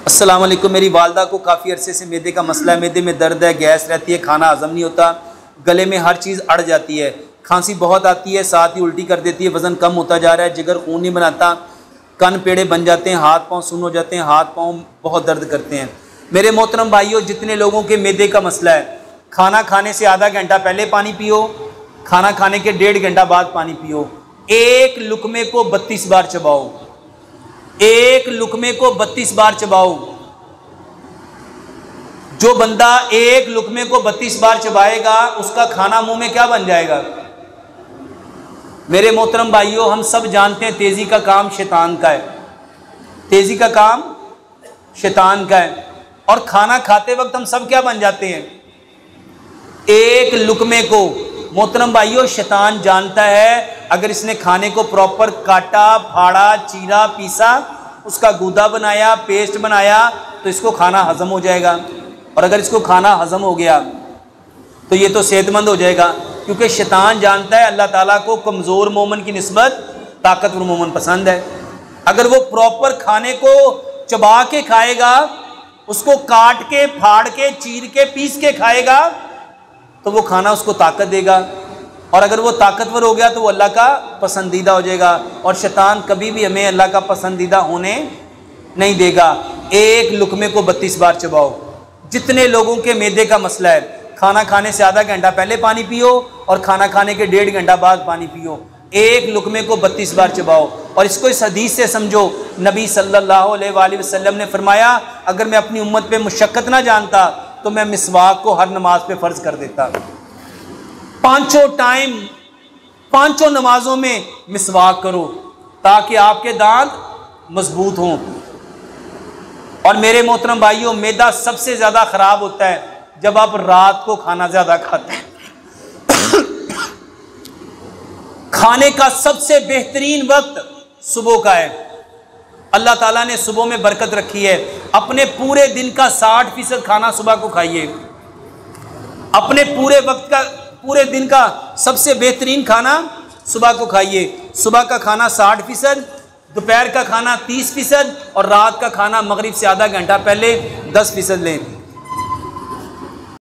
अस्सलाम वालेकुम। मेरी वालदा को काफ़ी अरसे से मैदे का मसला है। मैदे में दर्द है, गैस रहती है, खाना हज़म नहीं होता, गले में हर चीज़ अड़ जाती है, खांसी बहुत आती है, साथ ही उल्टी कर देती है, वज़न कम होता जा रहा है, जिगर खून नहीं बनाता, कन पेड़े बन जाते हैं, हाथ पाँव सुन्न हो जाते हैं, हाथ पाँव बहुत दर्द करते हैं। मेरे मोहतरम भाइयों, जितने लोगों के मैदे का मसला है, खाना खाने से आधा घंटा पहले पानी पियो, खाना खाने के 1.5 घंटा बाद पानी पियो। एक लुकमे को 32 बार चबाओ, एक लुकमे को 32 बार चबाओ। जो बंदा एक लुकमे को 32 बार चबाएगा उसका खाना मुंह में क्या बन जाएगा? मेरे मोहतरम भाइयों, हम सब जानते हैं तेजी का काम शैतान का है, तेजी का काम शैतान का है। और खाना खाते वक्त हम सब क्या बन जाते हैं? एक लुकमे को मोहतरम भाइयों शैतान जानता है, अगर इसने खाने को प्रॉपर काटा, फाड़ा, चीरा, पीसा, उसका गूदा बनाया, पेस्ट बनाया, तो इसको खाना हजम हो जाएगा। और अगर इसको खाना हजम हो गया तो ये तो सेहतमंद हो जाएगा, क्योंकि शैतान जानता है अल्लाह ताला को कमज़ोर मोमन की निस्बत ताकतवर मोमन पसंद है। अगर वो प्रॉपर खाने को चबा के खाएगा, उसको काट के, फाड़ के, चीर के, पीस के खाएगा, तो वो खाना उसको ताकत देगा। और अगर वो ताकतवर हो गया तो वो अल्लाह का पसंदीदा हो जाएगा। और शैतान कभी भी हमें अल्लाह का पसंदीदा होने नहीं देगा। एक लुकमे को 32 बार चबाओ। जितने लोगों के मैदे का मसला है, खाना खाने से आधा घंटा पहले पानी पियो और खाना खाने के 1.5 घंटा बाद पानी पियो। एक लुकमे को 32 बार चबाओ। और इसको इस हदीस से समझो, नबी सल्लल्लाहु अलैहि वसल्लम ने फरमाया, अगर मैं अपनी उम्मत पे मुशक्कत ना जानता तो मैं मिसवाक को हर नमाज पे फ़र्ज कर देता। पांचों टाइम, पांचों नमाजों में मिसवाक करो ताकि आपके दांत मजबूत हों। और मेरे मोहतरम भाइयों, मैदा सबसे ज़्यादा ख़राब होता है जब आप रात को खाना ज़्यादा खाते हैं। खाने का सबसे बेहतरीन वक्त सुबह का है। अल्लाह ताला ने सुबह में बरकत रखी है। अपने पूरे दिन का 60% खाना सुबह को खाइए। अपने पूरे वक्त का, पूरे दिन का सबसे बेहतरीन खाना सुबह को खाइए। सुबह का खाना 60%, दोपहर का खाना 30% और रात का खाना मगरिब से आधा घंटा पहले 10% लें।